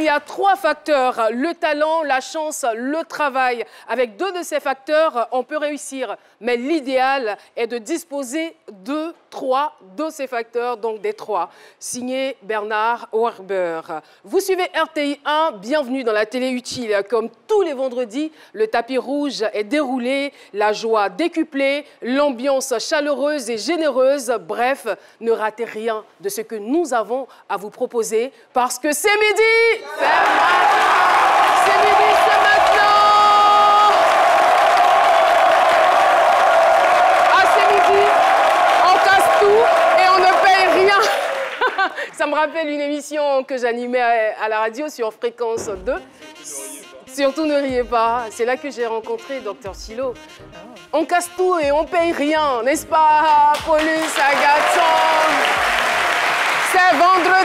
y a 3 facteurs, le talent, la chance, le travail. Avec 2 de ces facteurs, on peut réussir. Mais l'idéal est de disposer de 3 de ces facteurs, donc des 3. Signé Bernard Werber. Vous suivez RTI 1, bienvenue dans la télé utile. Comme tous les vendredis, le tapis rouge est déroulé, la joie décuplée, l'ambiance chaleureuse et généreuse. Bref, ne ratez rien de ce que nous avons à vous proposer parce que c'est midi, c'est maintenant, c'est midi, c'est maintenant. Ah, c'est midi, on casse tout et on ne paye rien. Ça me rappelle une émission que j'animais à la radio sur Fréquence 2. Surtout ne riez pas, c'est là que j'ai rencontré Dr Silo. On casse tout et on paye rien, n'est-ce pas, Paulus, Agathon? C'est vendredi.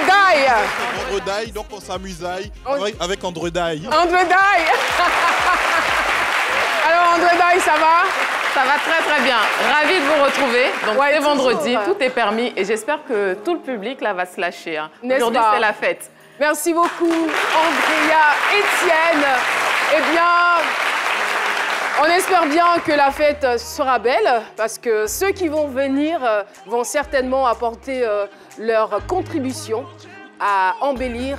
Vendredi, donc on s'amusaille avec Andredaille. Andredaille. Alors Andredaille, ça va? Ça va très très bien. Ravie de vous retrouver. Donc Ouais, c'est vendredi, toujours. tout est permis et j'espère que tout le public là va se lâcher. Hein. N'est-ce Aujourd'hui pas? c'est la fête. Merci beaucoup, Andrea, Étienne. Eh bien, on espère bien que la fête sera belle parce que ceux qui vont venir vont certainement apporter leur contribution à embellir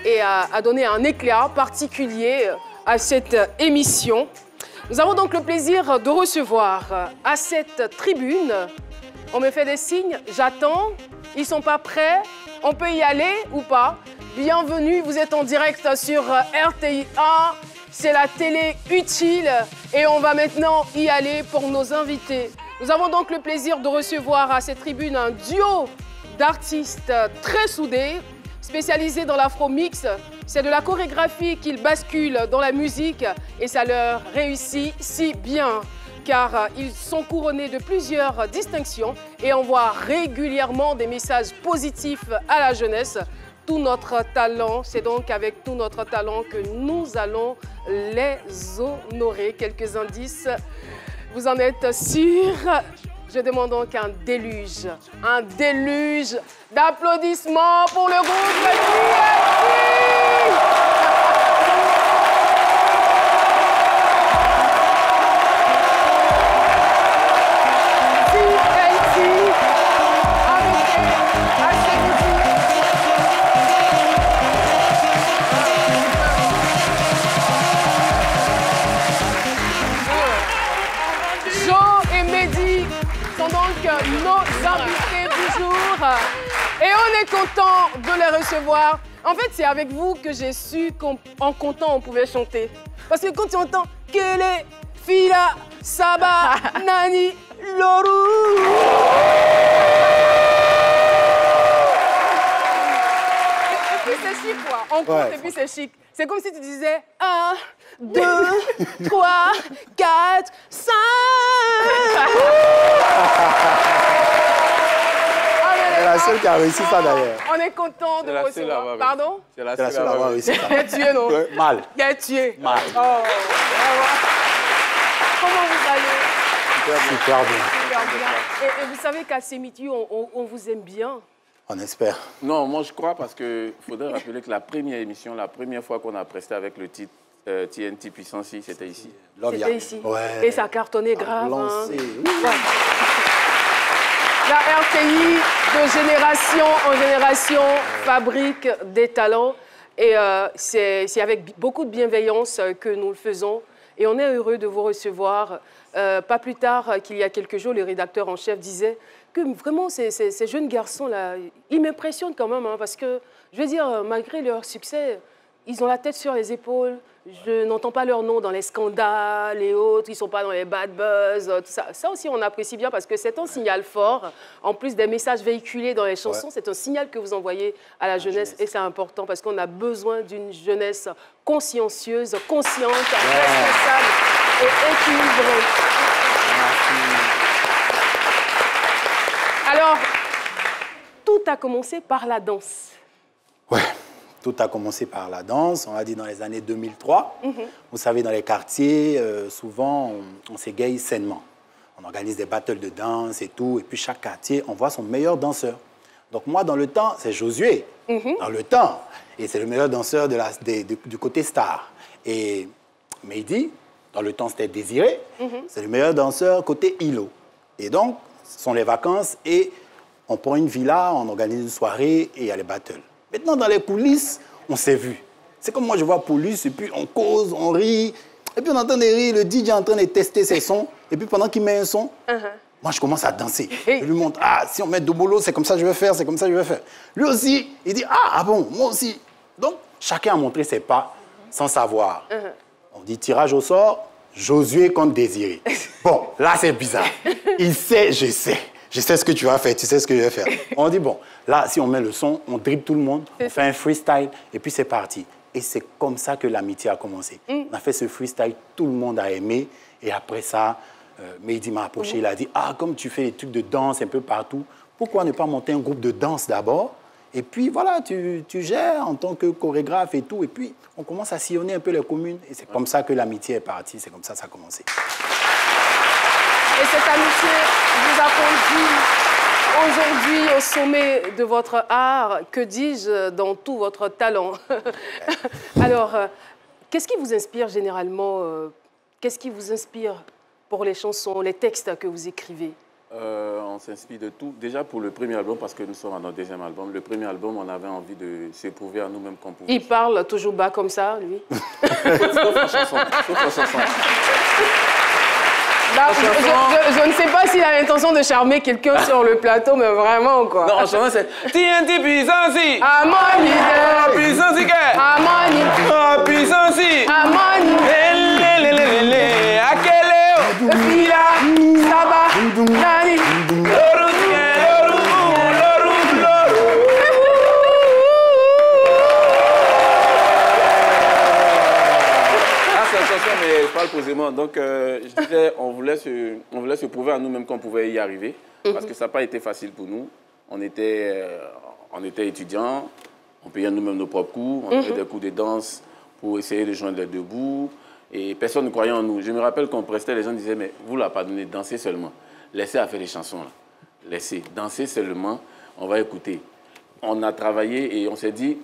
et à donner un éclat particulier à cette émission. Nous avons donc le plaisir de recevoir à cette tribune, on me fait des signes, j'attends, ils ne sont pas prêts, on peut y aller ou pas? Bienvenue, vous êtes en direct sur RTI 1, c'est la télé utile et on va maintenant y aller pour nos invités. Nous avons donc le plaisir de recevoir à cette tribune un duo d'artistes très soudés, spécialisés dans l'afro-mix. C'est de la chorégraphie qu'ils basculent dans la musique et ça leur réussit si bien car ils sont couronnés de plusieurs distinctions et envoient régulièrement des messages positifs à la jeunesse. Tout notre talent, c'est donc avec tout notre talent que nous allons les honorer. Quelques indices, vous en êtes sûrs? Je demande donc un déluge d'applaudissements pour le groupe TNT. Nos invités du jour et on est content de les recevoir. En fait, c'est avec vous que j'ai su qu'en comptant, on pouvait chanter. Parce que quand tu entends Kele, Fila, Saba, Nani, Loru. Et puis c'est chic quoi, on compte et puis c'est chic. C'est comme si tu disais 1, 2, 3, 4, 5. C'est la seule qui a réussi ça d'ailleurs. On est content de vous recevoir. Pardon? C'est la seule à avoir réussi ça. Il a tué, non? Mal. Il a tué. Mal. Oh. Comment vous allez? Super bien. Super bien. Et vous savez qu'à Semiti, on vous aime bien. On espère. Non, moi je crois parce qu'il faudrait rappeler que la première émission, la première fois qu'on a presté avec le titre TNT Puissance, c'était ici. C'était ici. Ouais. Et ça a cartonné grave. Lancé. Ouais. La RTI, de génération en génération, fabrique des talents. Et c'est avec beaucoup de bienveillance que nous le faisons. Et on est heureux de vous recevoir. Pas plus tard qu'il y a quelques jours, le rédacteur en chef disait que vraiment ces jeunes garçons-là, ils m'impressionnent quand même. Hein, parce que, je veux dire, malgré leur succès, ils ont la tête sur les épaules. Je n'entends pas leur nom dans les scandales et autres. Ils ne sont pas dans les bad buzz, tout ça. Ça aussi, on apprécie bien parce que c'est un signal fort. En plus des messages véhiculés dans les chansons, c'est un signal que vous envoyez à la jeunesse. Et c'est important parce qu'on a besoin d'une jeunesse consciencieuse, consciente, responsable et équilibrée. Alors, tout a commencé par la danse. Ouais. Tout a commencé par la danse, on a dit dans les années 2003. Vous savez, dans les quartiers, souvent, on s'égaye sainement. On organise des battles de danse et tout, et puis chaque quartier envoie son meilleur danseur. Donc moi, dans le temps, c'est Josué, dans le temps. Et c'est le meilleur danseur du côté star. Et Mehdi, dans le temps, c'était Désiré. C'est le meilleur danseur côté Hilo. Et donc, ce sont les vacances et on prend une villa, on organise une soirée et il y a les battles. Maintenant, dans les coulisses, on s'est vu. C'est comme moi, je vois Paulus et puis on cause, on rit. Et puis on entend des rires, le DJ est en train de tester ses sons. Et puis pendant qu'il met un son, moi, je commence à danser. Je lui montre, ah, si on met Dobolo, c'est comme ça que je vais faire, c'est comme ça que je vais faire. Lui aussi, il dit, ah bon, moi aussi. Donc, chacun a montré ses pas sans savoir. On dit tirage au sort, Josué contre Désiré. Bon, là, c'est bizarre. Il sait, je sais. Je sais ce que tu vas faire, tu sais ce que je vais faire. On dit, bon, là, si on met le son, on dribble tout le monde, on fait un freestyle, et puis c'est parti. Et c'est comme ça que l'amitié a commencé. On a fait ce freestyle, tout le monde a aimé. Et après ça, Mehdi m'a approché, il a dit, ah, comme tu fais des trucs de danse un peu partout, pourquoi ne pas monter un groupe de danse d'abord? Et puis voilà, tu gères en tant que chorégraphe et tout. Et puis, on commence à sillonner un peu les communes. Et c'est comme ça que l'amitié est partie, c'est comme ça que ça a commencé. Et cette amitié vous a conduit aujourd'hui au sommet de votre art, que dis-je, dans tout votre talent. Alors, qu'est-ce qui vous inspire généralement? Qu'est-ce qui vous inspire pour les chansons, les textes que vous écrivez? On s'inspire de tout. Déjà pour le premier album, parce que nous sommes à notre deuxième album. Le premier album, on avait envie de s'éprouver à nous-mêmes qu'on pouvait. Il parle toujours bas comme ça, lui. Sauf en chanson. Bah, je ne sais pas s'il a l'intention de charmer quelqu'un sur le plateau, mais vraiment, quoi. Non, en chanson, c'est TNT puissance. Amani. Puissance, Amani. oh, puissance. Amani. Akele. Fila. Saba. Nani. Mais je parle posément. Donc, je disais, on voulait se prouver à nous-mêmes qu'on pouvait y arriver. Parce que ça n'a pas été facile pour nous. On était étudiants, on payait nous-mêmes nos propres cours, on faisait des cours de danse pour essayer de joindre les deux bouts. Et personne ne croyait en nous. Je me rappelle qu'on prestait, les gens disaient, mais vous, là, pardonnez, dansez seulement. Laissez à faire les chansons, là. Laissez, dansez seulement, on va écouter. On a travaillé et on s'est dit,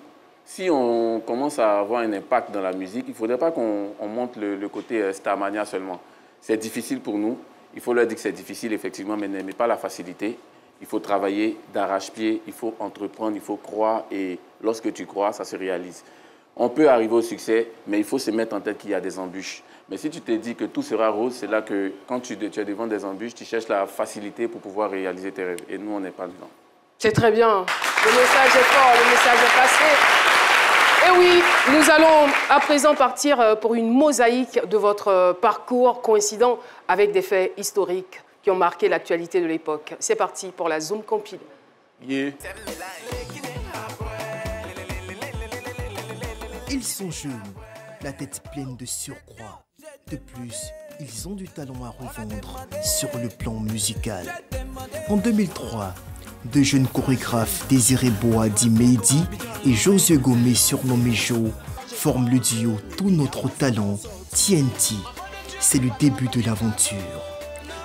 si on commence à avoir un impact dans la musique, il ne faudrait pas qu'on monte le côté Starmania seulement. C'est difficile pour nous. Il faut leur dire que c'est difficile, effectivement, mais n'aimez pas la facilité. Il faut travailler d'arrache-pied, il faut entreprendre, il faut croire. Et lorsque tu crois, ça se réalise. On peut arriver au succès, mais il faut se mettre en tête qu'il y a des embûches. Mais si tu te dis que tout sera rose, c'est là que, quand tu es devant des embûches, tu cherches la facilité pour pouvoir réaliser tes rêves. Et nous, on n'est pas dedans. C'est très bien. Le message est fort, le message est passé. Et oui, nous allons à présent partir pour une mosaïque de votre parcours coïncidant avec des faits historiques qui ont marqué l'actualité de l'époque. C'est parti pour la Zoom Compile. Yeah. Ils sont jeunes, la tête pleine de surcroît. De plus, ils ont du talent à revendre sur le plan musical. En 2003, deux jeunes chorégraphes, Désiré Boa dit Mehdi et Josué Gomez surnommé Joe, forment le duo Tout Notre Talent, TNT. C'est le début de l'aventure.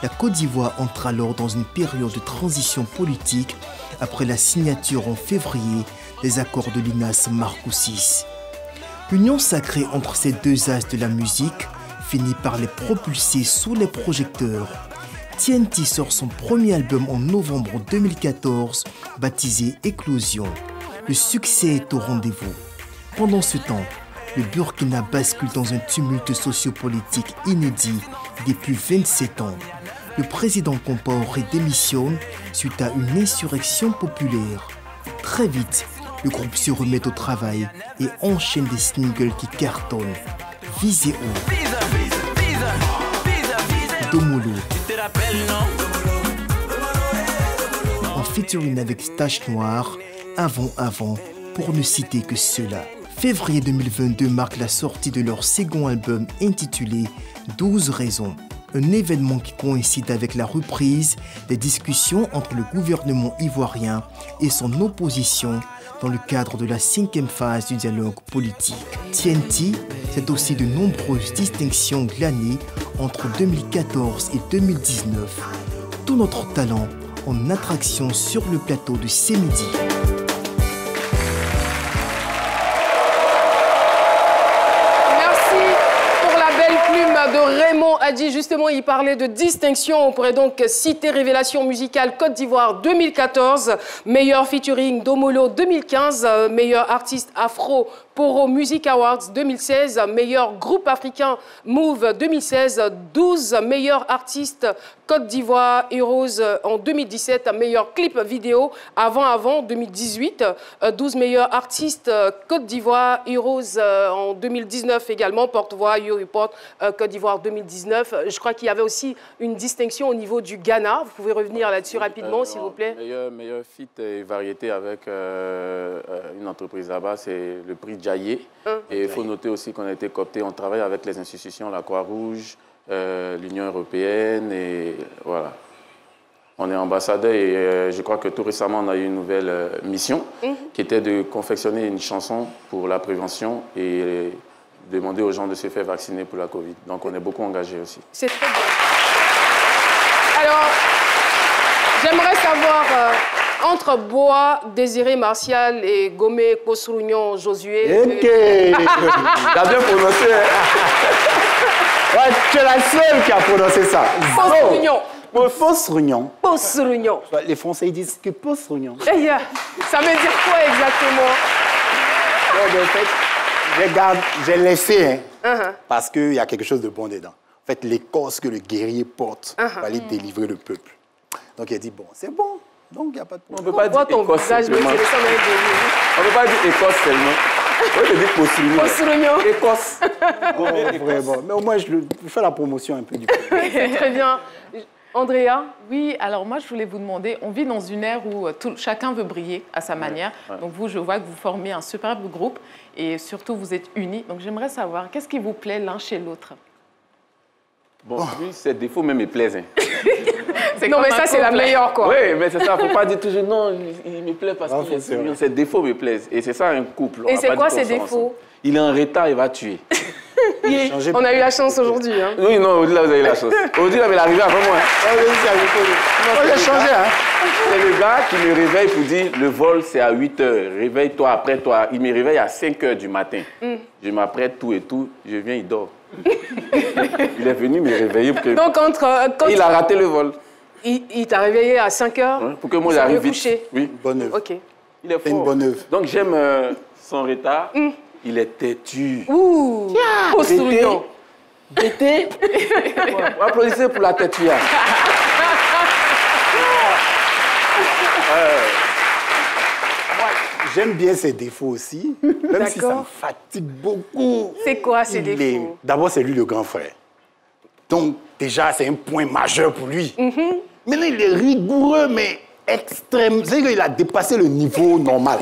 La Côte d'Ivoire entre alors dans une période de transition politique après la signature en février des accords de Linas Marcoussis. L'union sacrée entre ces deux as de la musique finit par les propulser sous les projecteurs. TNT sort son premier album en novembre 2014, baptisé Éclosion. Le succès est au rendez-vous. Pendant ce temps, le Burkina bascule dans un tumulte sociopolitique inédit depuis 27 ans. Le président Compaoré démissionne suite à une insurrection populaire. Très vite, le groupe se remet au travail et enchaîne des singles qui cartonnent. Visez haut. Domolo. En featuring avec Stache Noire, Avant, pour ne citer que cela. Février 2022 marque la sortie de leur second album intitulé 12 raisons. Un événement qui coïncide avec la reprise des discussions entre le gouvernement ivoirien et son opposition dans le cadre de la 5e phase du dialogue politique. TNT, c'est aussi de nombreuses distinctions glanées entre 2014 et 2019. Tout Notre Talent en attraction sur le plateau de C'est Midi. De Raymond Adji, justement, il parlait de distinction. On pourrait donc citer Révélation musicale Côte d'Ivoire 2014, meilleur featuring Domolo 2015, meilleur artiste afro Poro Music Awards 2016, meilleur groupe africain Move 2016, 12 meilleurs artistes Côte d'Ivoire Heroes en 2017, meilleur clip vidéo avant 2018, 12 meilleurs artistes Côte d'Ivoire Heroes en 2019 également, porte-voix You Report Côte d'Ivoire 2019. Je crois qu'il y avait aussi une distinction au niveau du Ghana. Vous pouvez revenir là-dessus rapidement, s'il vous plaît. Meilleur feat et variété avec une entreprise là-bas, c'est le prix Jaillé. Et il faut noter aussi qu'on a été coopté, on travaille avec les institutions, la Croix-Rouge, l'Union européenne, et voilà. On est ambassadeur et je crois que tout récemment, on a eu une nouvelle mission qui était de confectionner une chanson pour la prévention et demander aux gens de se faire vacciner pour la Covid. Donc, on est beaucoup engagés aussi. C'est très bien. Alors, j'aimerais savoir, entre Boa, Désiré Martial et Gomé Kossourignon Josué... Ok. T'as bien prononcé. Ouais, tu es la seule qui a prononcé ça. Kossourignon. Kossourignon. Kossourignon. Les Français ils disent que Kossourignon. Ça veut dire quoi exactement? En fait, regarde, j'ai laissé, parce qu'il y a quelque chose de bon dedans. En fait, l'écorce que le guerrier porte va aller délivrer le peuple. Donc, il a dit, bon, c'est bon. Donc, il n'y a pas de problème. On ne peut pas dire Écosse seulement. On ne peut pas dire Écosse seulement. On peut dire Kossourignon. Kossourignon. Écosse. Vraiment. Mais au moins, je fais la promotion un peu du peuple. Très bien. Andrea? Oui, alors moi, je voulais vous demander, on vit dans une ère où chacun veut briller à sa manière. Donc vous, je vois que vous formez un superbe groupe et surtout, vous êtes unis. Donc j'aimerais savoir, qu'est-ce qui vous plaît l'un chez l'autre? Bon, lui, ses défauts même me plaisent. Non, mais ça, c'est la meilleure, quoi. Oui, mais c'est ça. Il ne faut pas dire toujours non, il me plaît parce que ses défauts me plaisent. Et c'est ça un couple. Et c'est quoi ses défauts? Il est en retard, il va tuer. On a eu la chance aujourd'hui. Hein. Oui, non, aujourd'hui, là, vous avez eu la chance. Aujourd'hui, là, il est arrivé avant moi. J'ai changé, hein. C'est le gars qui me réveille pour dire le vol, c'est à 8 h. Réveille-toi après toi. Il me réveille à 5 h du matin. Je m'apprête tout et tout. Je viens, il dort. Il est venu me réveiller pour que... Donc, il a raté le vol. Il t'a réveillé à 5 h pour que moi, j'arrive vite. Couché. Oui. Bonne œuvre. OK. Il est fort. C'est une bonne œuvre. Donc, j'aime son retard. Il est têtu. Ouh! Kossourignon. Bêté. Applaudissez pour la tête. J'aime bien ses défauts aussi, même si ça me fatigue beaucoup. C'est quoi ses défauts? D'abord, c'est lui le grand frère. Donc, déjà, c'est un point majeur pour lui. Maintenant, il est rigoureux, mais extrême. C'est-à-dire qu'il a dépassé le niveau normal.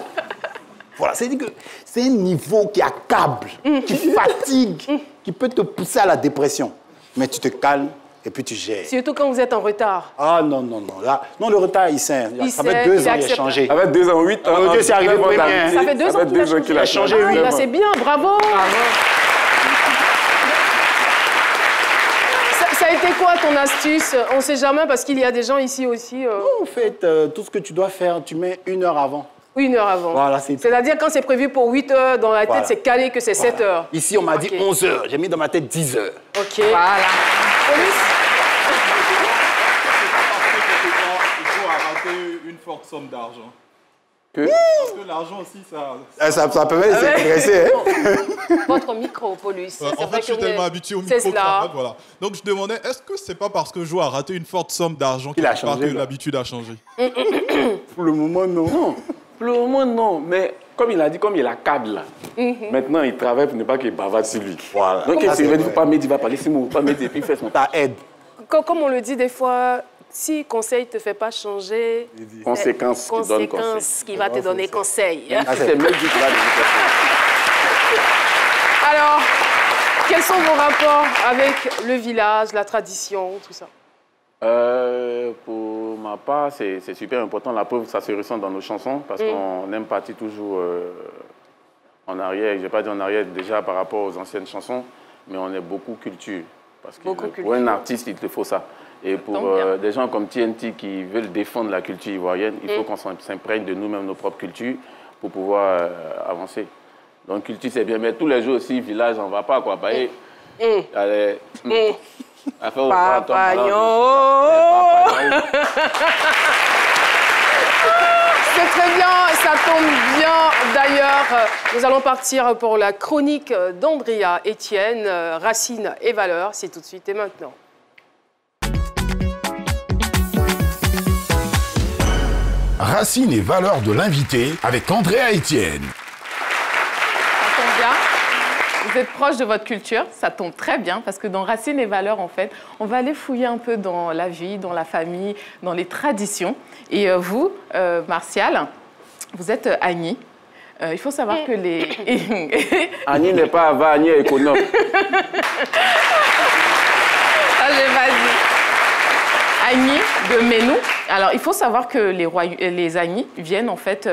Voilà, c'est-à-dire que c'est un niveau qui accable, qui fatigue, qui peut te pousser à la dépression. Mais tu te calmes et puis tu gères. Surtout quand vous êtes en retard. Ah non, non, non. Là, non, le retard, il sert. Ça fait 2 ans qu'il a changé. Ça fait 2 ans, 8 ans. Dieu, c'est arrivé premier. Ça fait 2 ans qu'il a changé. Ah, c'est bien, bravo. Ça a été quoi ton astuce? On ne sait jamais parce qu'il y a des gens ici aussi. En fait, tout ce que tu dois faire, tu mets 1 heure avant. 1 heure avant. Voilà, c'est-à-dire quand c'est prévu pour 8 h, dans la tête, c'est calé que c'est 7 h. Ici, on m'a dit 11 h. J'ai mis dans ma tête 10 h. OK. Voilà. Police? Il faut arrêter une forte somme d'argent. Parce que l'argent aussi, ça peut même s'intéresser. Votre micro, Paulus. En fait, je suis tellement habitué au micro-cravate, voilà. Donc, je demandais, est-ce que c'est pas parce que Jo a raté une forte somme d'argent qu'il a changé, que l'habitude a changé? Pour le moment, non. Non, pour le moment, non. Mais comme il a dit, comme il accable là, maintenant, il travaille pour ne pas qu'il bavarde sur lui. Voilà. Donc, il ne faut pas me dire, il va parler sur moi, pas me dire, puis il fait son... Ça aide. Comme on le dit des fois, si conseil ne te fait pas changer, conséquence qui va te donner conseil. C'est même dit qu'il va donner conseil. Alors, quels sont vos rapports avec le village, la tradition, tout ça? Pour ma part, c'est super important. La preuve, ça se ressent dans nos chansons parce qu'on aime partir toujours en arrière. Je ne vais pas dire en arrière déjà par rapport aux anciennes chansons, mais on est beaucoup culture. Parce que pour un artiste, il te faut ça. Et pour des gens comme TNT qui veulent défendre la culture ivoirienne, il faut qu'on s'imprègne de nous-mêmes, nos propres cultures, pour pouvoir avancer. Donc, culture, c'est bien, mais tous les jours aussi, village, on ne va pas, quoi. Allez, C'est très bien, ça tombe bien. D'ailleurs, nous allons partir pour la chronique d'Andrea Etienne, Racines et valeurs. C'est tout de suite et maintenant. Racines et valeurs de l'invité avec Andrea Etienne. Ça tombe bien. Vous êtes proche de votre culture, ça tombe très bien parce que dans Racines et valeurs, en fait, on va aller fouiller un peu dans la vie, dans la famille, dans les traditions. Et vous, Martial, vous êtes Agni. Il faut savoir que les... Agni n'est pas Ava, Agni est économe. Allez, vas-y. Agni de Menou. Alors, il faut savoir que les Agni viennent en fait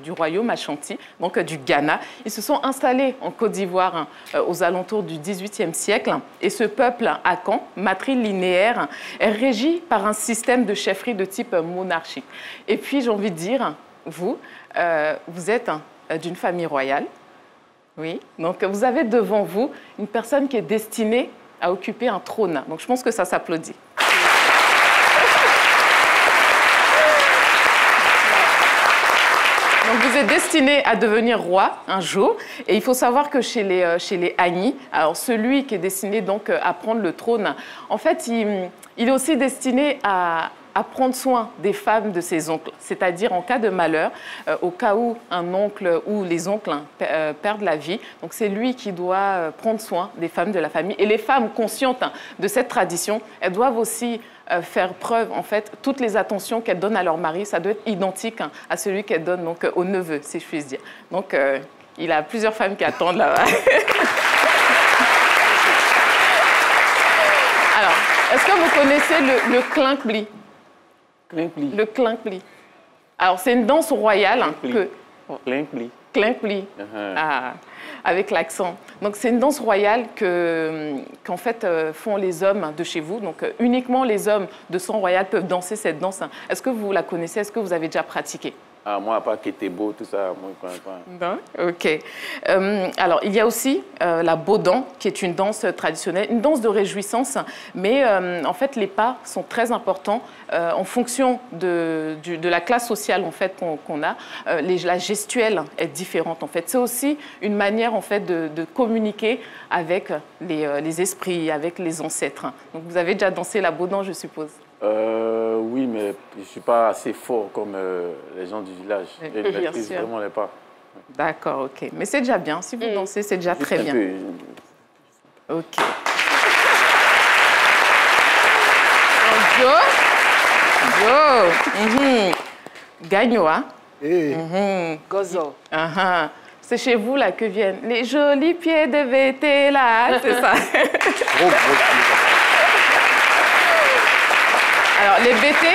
du royaume Ashanti, donc du Ghana. Ils se sont installés en Côte d'Ivoire aux alentours du XVIIIe siècle. Et ce peuple akan, matrilinéaire, est régi par un système de chefferie de type monarchique. Et puis, j'ai envie de dire, vous êtes d'une famille royale. Oui. Donc, vous avez devant vous une personne qui est destinée à occuper un trône. Donc, je pense que ça s'applaudit. Donc, vous êtes destiné à devenir roi un jour. Et il faut savoir que chez les Agni, alors celui qui est destiné donc à prendre le trône, en fait, il est aussi destiné à prendre soin des femmes de ses oncles. C'est-à-dire en cas de malheur, au cas où un oncle ou les oncles perdent la vie. Donc, c'est lui qui doit prendre soin des femmes de la famille. Et les femmes conscientes de cette tradition, elles doivent aussi faire preuve, en fait, toutes les attentions qu'elles donnent à leur mari, ça doit être identique à celui qu'elles donnent donc, au neveu, si je puis dire. Donc, il a plusieurs femmes qui attendent là-bas. Alors, est-ce que vous connaissez le klinkli? Le klinkli. Alors, c'est une danse royale que... Klinkli. Klinkli. Ah, avec l'accent. Donc, c'est une danse royale qu'en fait font les hommes de chez vous. Donc, uniquement les hommes de sang royal peuvent danser cette danse. Est-ce que vous la connaissez? Est-ce que vous avez déjà pratiqué? Ah, moi, à part Ketebo, tout ça, moi, je ne connais pas. Non? OK. Alors, il y a aussi la Bodan, qui est une danse traditionnelle, une danse de réjouissance. Mais en fait, les pas sont très importants en fonction de la classe sociale en fait, qu'on a. La gestuelle est différente, en fait. C'est aussi une manière, en fait, de communiquer avec les esprits, avec les ancêtres. Donc, vous avez déjà dansé la Bodan, je suppose? Oui, mais je ne suis pas assez fort comme les gens du village. Je maîtrise vraiment les pas. D'accord, OK. Mais c'est déjà bien. Si vous dansez, c'est déjà très bien. OK. Jo. Gagnoa. Gozo. C'est chez vous là que viennent les jolis pieds de VT là, c'est ça. Alors, les BT,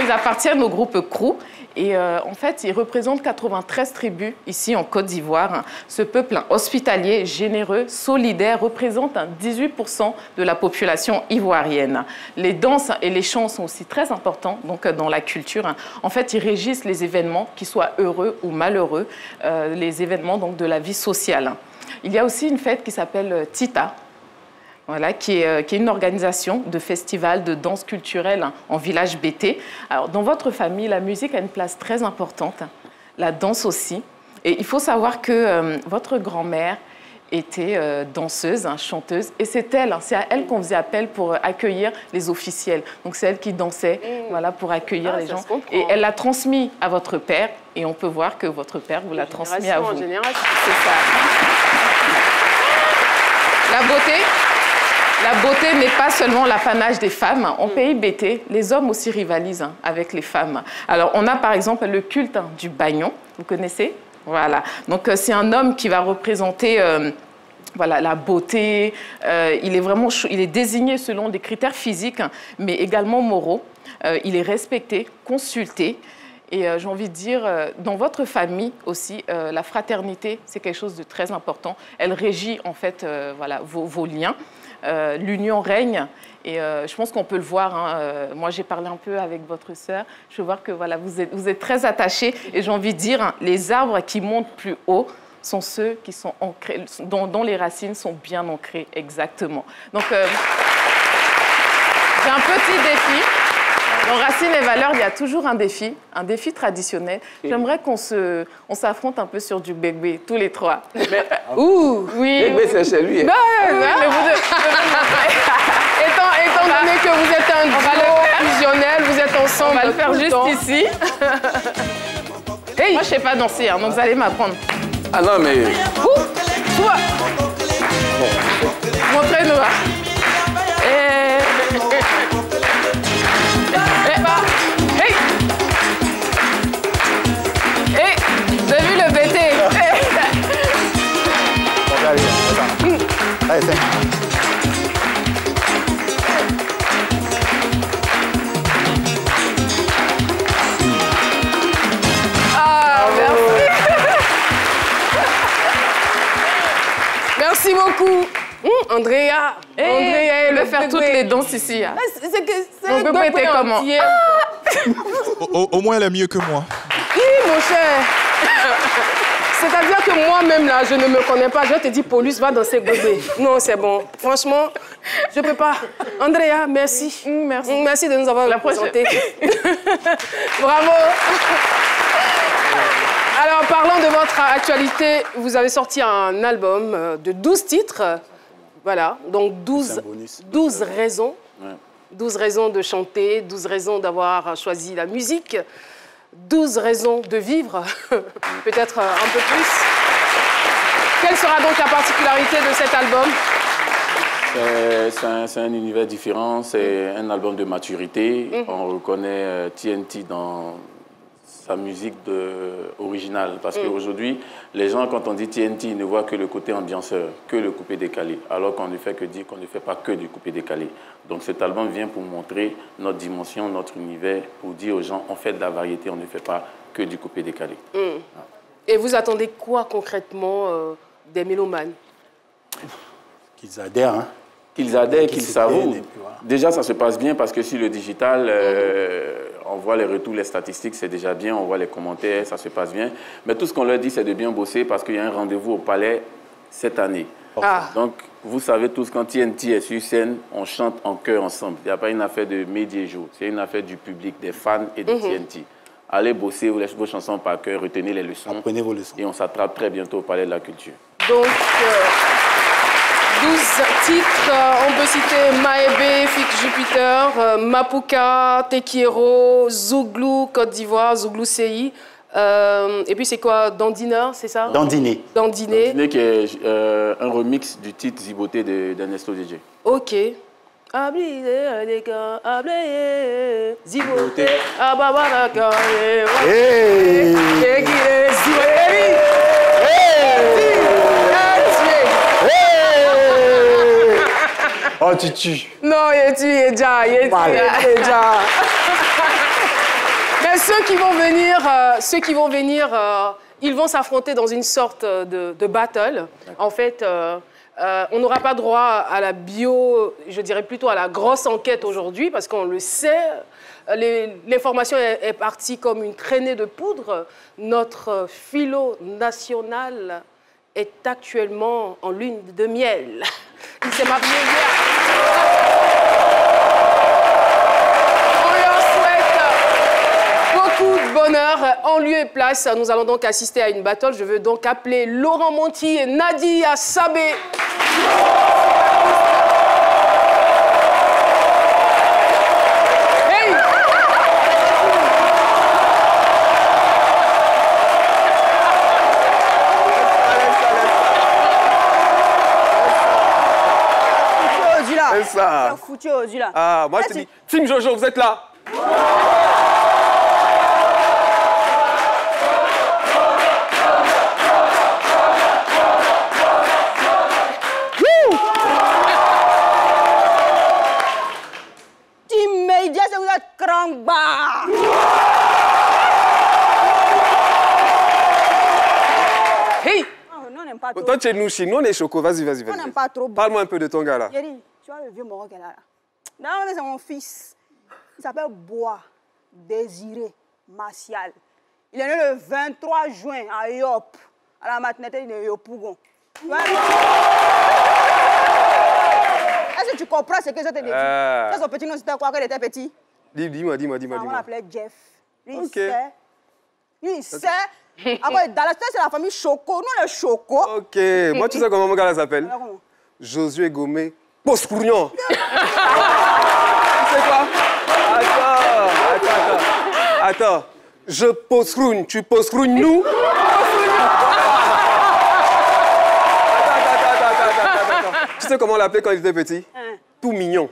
ils appartiennent au groupe Krou. Et en fait, ils représentent 93 tribus ici en Côte d'Ivoire. Ce peuple hospitalier, généreux, solidaire, représente 18% de la population ivoirienne. Les danses et les chants sont aussi très importants donc, dans la culture. En fait, ils régissent les événements, qu'ils soient heureux ou malheureux, les événements donc, de la vie sociale. Il y a aussi une fête qui s'appelle Tita. Voilà, qui est une organisation de festival de danse culturelle en village BT. Alors, dans votre famille, la musique a une place très importante, la danse aussi. Et il faut savoir que votre grand-mère était danseuse, chanteuse, et c'est à elle qu'on faisait appel pour accueillir les officiels. Donc, c'est elle qui dansait voilà, pour accueillir les gens. Et elle l'a transmis à votre père, et on peut voir que votre père vous l'a transmis à vous. C'est ça. La beauté n'est pas seulement l'apanage des femmes. En pays BT, les hommes aussi rivalisent avec les femmes. Alors, on a par exemple le culte du bagnon. Vous connaissez? Voilà. Donc, c'est un homme qui va représenter voilà, la beauté. Il est désigné selon des critères physiques, mais également moraux. Il est respecté, consulté. Et j'ai envie de dire, dans votre famille aussi, la fraternité, c'est quelque chose de très important. Elle régit en fait voilà, vos liens. l'union règne. Et je pense qu'on peut le voir. Hein. Moi, j'ai parlé un peu avec votre sœur. Je veux voir que voilà, vous êtes très attachés. Et j'ai envie de dire, hein, les arbres qui montent plus haut sont ceux qui sont ancrés, dont les racines sont bien ancrées exactement. Donc, j'ai un petit défi. Dans Racines et Valeurs, il y a toujours un défi traditionnel. J'aimerais qu'on s'affronte un peu sur du bébé, tous les trois. Mais, ouh, oui. Bébé, c'est chez lui. Bah, étant donné que vous êtes un duo fusionnel, vous êtes ensemble. On va le faire juste ici. Hey. Moi, je sais pas danser, hein, donc vous allez m'apprendre. Ah non, mais... Toi. Montrez-nous. Hey, vous avez vu le BT? Allez, fais. Merci beaucoup. Andrea. Andrea, elle veut faire toutes les danses ici. Hein. C'est un bébé comment? Au moins, elle est mieux que moi. Oui, mon cher. C'est-à-dire que moi-même, là, je ne me connais pas. Je te dis, Paulus, va danser bébé. Non, c'est bon. Franchement, je ne peux pas. Andrea, merci. Merci. Merci de nous avoir présenté. Bravo. Alors, parlant de votre actualité, vous avez sorti un album de 12 titres. Voilà, donc 12 raisons. Ouais. 12 raisons de chanter, 12 raisons d'avoir choisi la musique, 12 raisons de vivre, peut-être un peu plus. Quelle sera donc la particularité de cet album? C'est un univers différent, c'est un album de maturité. On reconnaît TNT dans sa musique originale. Parce qu'aujourd'hui, les gens, quand on dit TNT, ils ne voient que le côté ambianceur, que le coupé décalé. Alors qu'on ne fait que dire qu'on ne fait pas que du coupé décalé. Donc cet album vient pour montrer notre dimension, notre univers, pour dire aux gens, on fait de la variété, on ne fait pas que du coupé décalé. Et vous attendez quoi concrètement des mélomanes? Qu'ils adhèrent, hein. Qu'ils adhèrent, qu'ils savourent. Voilà. Déjà, ça se passe bien parce que sur le digital, on voit les retours, les statistiques, c'est déjà bien, on voit les commentaires, ça se passe bien. Mais tout ce qu'on leur dit, c'est de bien bosser parce qu'il y a un rendez-vous au Palais cette année. Donc, vous savez tous, quand TNT est sur scène, on chante en chœur ensemble. Il n'y a pas une affaire de médias-jours, c'est une affaire du public, des fans et de TNT. Allez bosser vos chansons par cœur, retenez les leçons. Apprenez vos leçons. Et on s'attrape très bientôt au Palais de la Culture. Donc, 12 titres, on peut citer Maébé, Fix Jupiter, Mapuka, Tekiero, Zouglou, Côte d'Ivoire, Zouglou CI. Et puis c'est quoi, Dandiner, c'est ça? Dandiné. Dandiné. Dandiné qui est un remix du titre Ziboté d'Ernesto DJ. Ok. Ziboté, Ababaraka, Oh, tu tues. Non, il est déjà. Mais ceux qui vont venir, ils vont s'affronter dans une sorte de battle. En fait, on n'aura pas droit à la je dirais plutôt à la grosse enquête aujourd'hui, parce qu'on le sait, l'information est partie comme une traînée de poudre. Notre philo national est actuellement en lune de miel. Il s'est marié hier. On leur souhaite beaucoup de bonheur. En lieu et place, nous allons donc assister à une battle. Je veux donc appeler Laurent Monti et Nadia Sabé. Ça. Foutu aujourd'hui là. Ah, moi je te dis, Team Jojo, vous êtes là. Team Média, c'est vous êtes cramba. Hey. Toi, tu es nous, nous, on est choco. Vas-y. On n'aime pas trop. Parle-moi un peu de ton gars là. Yeri, Tu vois le vieux Moro qu'elle a là? Non, mais c'est mon fils. Il s'appelle Bois Désiré Martial. Il est né le 23 juin à Yop, à la maternité de Yopougon. Est-ce que tu comprends ce que je t'ai dit? Ça, son petit nom, c'était quoi quand il était petit? Dis-moi. On l'appelait Jeff. Lui, il sait. Lui, il sait. Après, dans la c'est la famille Choco. Nous, les Choco. Ok. Moi, tu sais comment mon gars s'appelle? Josué Gomé Postcourignon. Tu sais quoi? Attends. Je postcrougne. Tu postcrougnes nous? Tu sais comment on l'appelait quand il était petit? Tout mignon.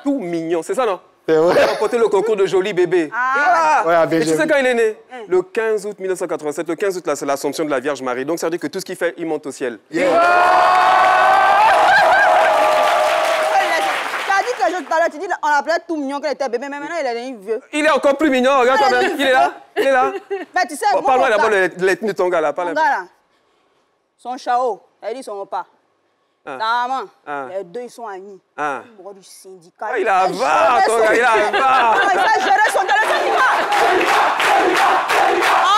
Tout mignon. C'est ça, non? C'est vrai. Il a remporté le concours de joli bébé. Ouais, et tu sais quand il est né? Le 15 août 1987. Le 15 août, là, c'est l'Assomption de la Vierge Marie. Donc, ça veut dire que tout ce qu'il fait, il monte au ciel. Tu as dit quelque chose tout à l'heure. Tu dis on l'appelait tout mignon quand il était bébé, mais maintenant il est devenu vieux. Il est encore plus mignon. Regarde quand même. Il est là. Mais tu sais, parle-moi d'abord de l'ethnie de ton gars là. Ton gars là, son chao, elle dit son repas. Ta maman, les deux ils sont amis. Le du syndicat. Il a va, ton gars, il a va. Il va gérer son syndicat.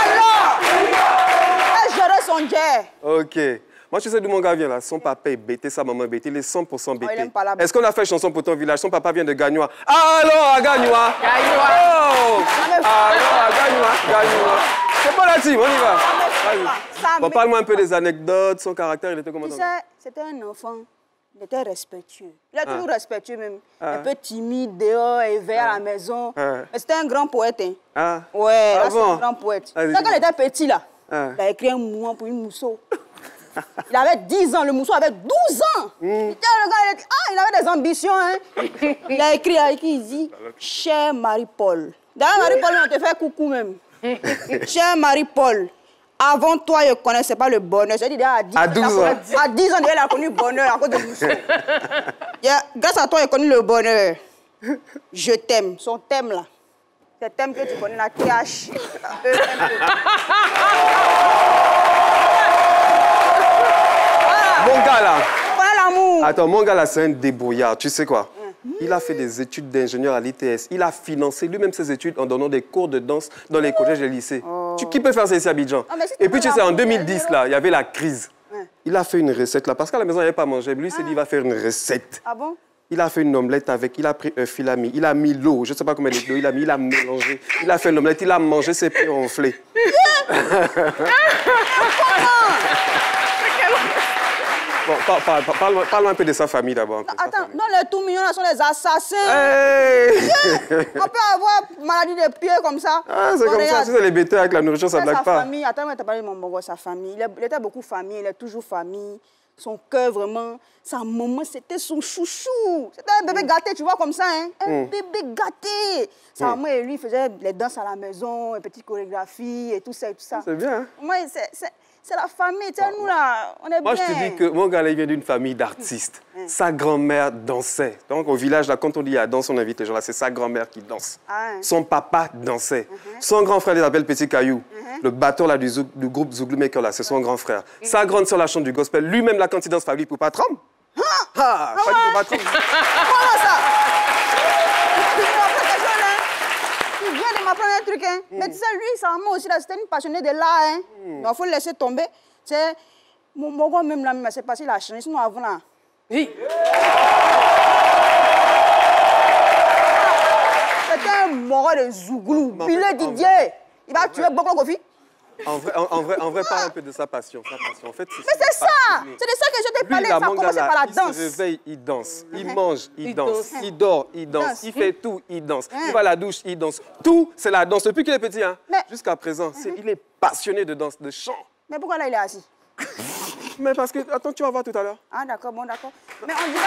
Alors, il va gérer son jet. Ok. Moi, tu sais d'où mon gars vient là? Son papa est bêté, sa maman est bêtée, il est 100% bêté. il aime pas la Est-ce qu'on a fait chanson pour ton village? Son papa vient de Gagnoa. Alors, à Gagnoa. Gagnoa. Alors, à Gagnoa. C'est pas la team, on y va. Bon, parle-moi un peu des anecdotes, son caractère, il était comment? Tu sais, c'était un enfant, il était respectueux. Il est toujours respectueux même. Un peu timide dehors, éveillé à la maison. Mais c'était un grand poète. Hein. Ouais, c'est un grand poète. Quand il était petit là, il a écrit un mouvement pour une mousseau. Il avait 10 ans, le mousseau avait 12 ans. Le gars, il avait des ambitions. Hein. Il a écrit, il dit, cher Marie-Paul. D'ailleurs, Marie-Paul, on te fait coucou même. Cher Marie-Paul, avant toi, je ne connaissais pas le bonheur. Je dis à 12 ans. À 10 ans, elle a connu le bonheur à cause de mousseau. Grâce à toi, j'ai connu le bonheur. Je t'aime. Son thème là. C'est thème que tu connais, la TH. Mon gars là. Voilà l'amour. Attends, mon gars là, c'est un débrouillard. Tu sais quoi? Il a fait des études d'ingénieur à l'ITS. Il a financé lui-même ses études en donnant des cours de danse dans les collèges et les lycées. Qui peut faire ça ici à Abidjan? Et puis tu sais, en 2010, là, il y avait la crise. Il a fait une recette là, parce qu'à la maison, il n'y avait pas mangé. Lui, il s'est dit, il va faire une recette. Ah bon? Il a fait une omelette avec, il a pris un filami, il a mis l'eau, je ne sais pas combien d'eau il a mis, il a mélangé. Il a fait l'omelette, il a mangé, c'est puis enflé. Bon, parle-moi un peu de sa famille d'abord. Attends, non, les tout mignons là sont des assassins. On peut avoir maladie des pieds comme ça. C'est comme ça, tu sais, les bêtés avec la nourriture, ça ne blague pas. Famille, attends, tu as parlé de mon Mogo, sa famille. Il était beaucoup famille, il est toujours famille. Son cœur, vraiment, sa maman, c'était son chouchou. C'était un bébé gâté, tu vois, comme ça, hein. Un bébé gâté. Sa maman et lui faisaient les danses à la maison, une petite chorégraphie et tout ça et tout ça. C'est bien, hein? Moi, c'est la famille, tu sais, nous là, on est bien. Moi, je te dis que mon gars, là, il vient d'une famille d'artistes. Sa grand-mère dansait. Donc, au village, là, quand on dit il y a danse, on invite les gens là, c'est sa grand-mère qui danse. Son papa dansait. Son grand frère, il s'appelle Petit Caillou. Le batteur là, du groupe Zouglou Maker, là, c'est son grand frère. Sa grande sœur, la chante du gospel. Lui-même, là, quand il danse, Fabien Poupatram. Fabien Poupatram. Comment ça? Il vient de m'apprendre un truc, hein. Mais tu sais, lui, sa maman aussi, c'était une passionnée de l'art, hein. Donc, il faut le laisser tomber. Tu sais, mon gars, même là, c'est pas si il a changé, sinon avant là. Oui. C'était un mort de Zouglou. Billet Didier. Il va tuer Boklo Kofi. En vrai, parle un peu de sa passion. En fait, mais c'est ça! C'est de ça que je t'ai parlé. Ça a commencé par la danse. Il se réveille, il danse. Il mange, il danse. Il dort, il danse. Il fait tout, il danse. Il va à la douche, il danse. Tout, c'est la danse. Depuis qu'il est petit, hein, jusqu'à présent, il est passionné de danse, de chant. Mais pourquoi là, il est assis? Mais parce que, attends, tu vas voir tout à l'heure. Ah, d'accord, bon, d'accord. Mais on dirait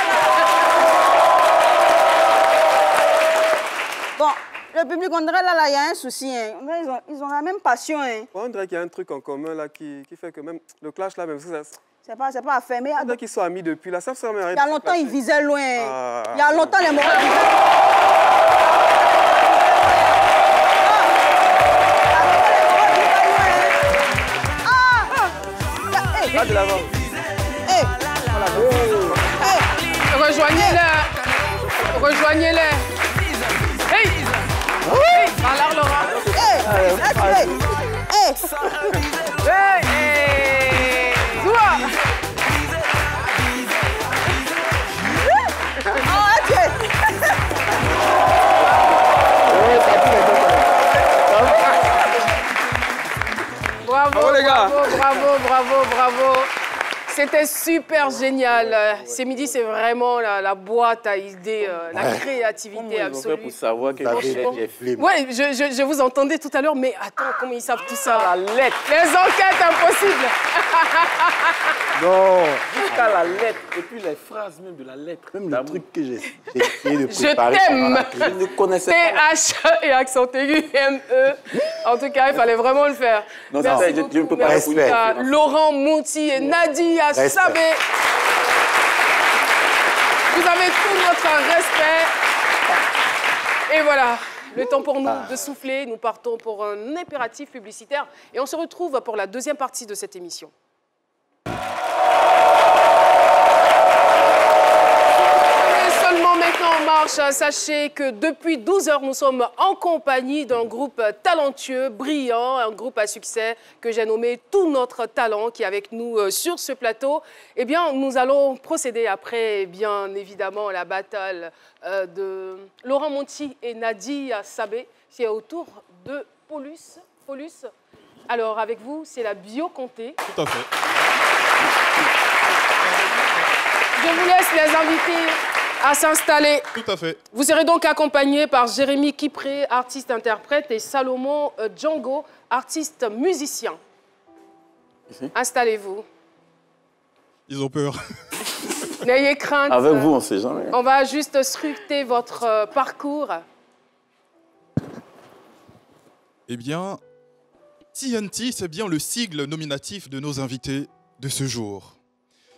Bon. Le public, on dirait là, il y a un souci. Hein. Ils ont la même passion. Hein. On dirait qu'il y a un truc en commun là qui fait que même le clash là, même c'est pas à faire. Mais on dirait qu'ils sont amis depuis là. Ça sert à rien. Il y a longtemps, ils visaient loin. Il y a longtemps, les morts visaient. Ah, de l'avant. Rejoignez-le. Soignez-les. Hey! Hey! Par là, Laura. Hey! Hey! Hey! Zoua! Oh, ok. Bravo, les gars. bravo. C'était super génial. C'est midi, c'est vraiment la boîte à idées, la créativité absolue. Pour savoir que ouais, je vous entendais tout à l'heure, mais attends, comment ils savent tout ça? La lettre. Les enquêtes impossibles. Non, jusqu'à la lettre. Et puis les phrases même de la lettre. Même le truc que j'ai essayé de Je préparer. t'aime. Je ne connaissais pas. TH et accent aigu M-E. En tout cas, il fallait vraiment le faire. Non, merci ça, je ne peux pas merci à Laurent Monti et Nadia Sabé. Vous avez tout notre respect. Et voilà, le temps pour nous de souffler. Nous partons pour un impératif publicitaire. Et on se retrouve pour la deuxième partie de cette émission. Seulement maintenant en marche, sachez que depuis 12 heures, nous sommes en compagnie d'un groupe talentueux, brillant, un groupe à succès que j'ai nommé Tout Notre Talent, qui est avec nous sur ce plateau. Eh bien, nous allons procéder après, bien évidemment, la bataille de Laurent Monti et Nadia Sabé, qui est autour de Paulus. Paulus, alors avec vous, c'est la bio-comté. Tout à fait. Je vous laisse les inviter à s'installer. Tout à fait. Vous serez donc accompagné par Jérémy Kipré, artiste-interprète, et Salomon Django, artiste-musicien. Installez-vous. Ils ont peur. N'ayez crainte. Avec vous, on ne sait jamais. On va juste scruter votre parcours. Eh bien, TNT, c'est bien le sigle nominatif de nos invités de ce jour.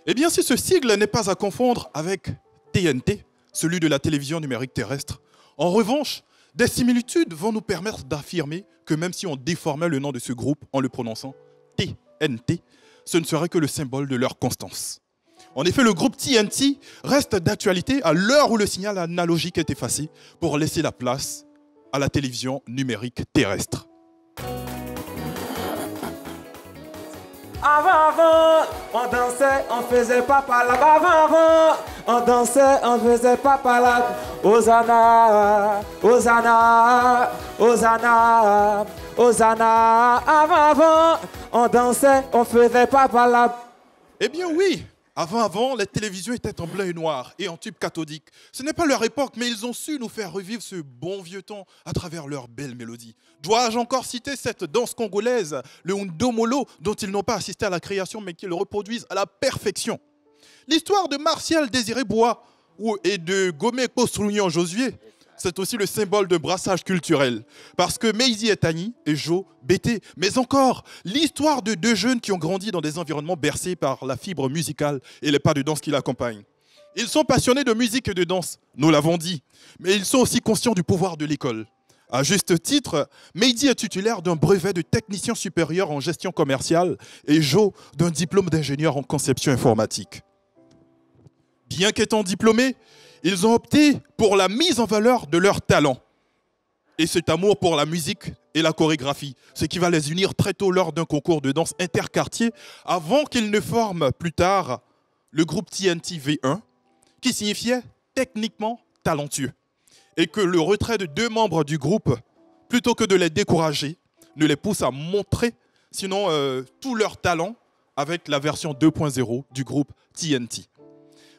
Eh bien, si ce sigle n'est pas à confondre avec TNT, celui de la télévision numérique terrestre, en revanche, des similitudes vont nous permettre d'affirmer que même si on déformait le nom de ce groupe en le prononçant TNT, ce ne serait que le symbole de leur constance. En effet, le groupe TNT reste d'actualité à l'heure où le signal analogique est effacé pour laisser la place à la télévision numérique terrestre. Avant, on dansait, on faisait papa là-bas. Avant, on dansait, on faisait papa là. Hosanna, Hosanna, Hosanna, Hosanna. Avant, on dansait, on faisait papa là. Eh bien oui, avant, les télévisions étaient en blanc et noir et en tube cathodique. Ce n'est pas leur époque, mais ils ont su nous faire revivre ce bon vieux temps à travers leurs belles mélodies. Dois-je encore citer cette danse congolaise, le Ndomolo, dont ils n'ont pas assisté à la création, mais qu'ils reproduisent à la perfection. L'histoire de Martial Désiré Bois et de Gomé Kostrunian Josué, c'est aussi le symbole de brassage culturel. Parce que Meïzi Etani et Jo BT, mais encore l'histoire de deux jeunes qui ont grandi dans des environnements bercés par la fibre musicale et les pas de danse qui l'accompagnent. Ils sont passionnés de musique et de danse, nous l'avons dit, mais ils sont aussi conscients du pouvoir de l'école. À juste titre, Meïzi est titulaire d'un brevet de technicien supérieur en gestion commerciale et Jo d'un diplôme d'ingénieur en conception informatique. Bien qu'étant diplômés, ils ont opté pour la mise en valeur de leur talent et cet amour pour la musique et la chorégraphie, ce qui va les unir très tôt lors d'un concours de danse interquartier avant qu'ils ne forment plus tard le groupe TNT V1, qui signifiait techniquement talentueux, et que le retrait de deux membres du groupe, plutôt que de les décourager, ne les pousse à montrer sinon tout leur talent avec la version 2.0 du groupe TNT.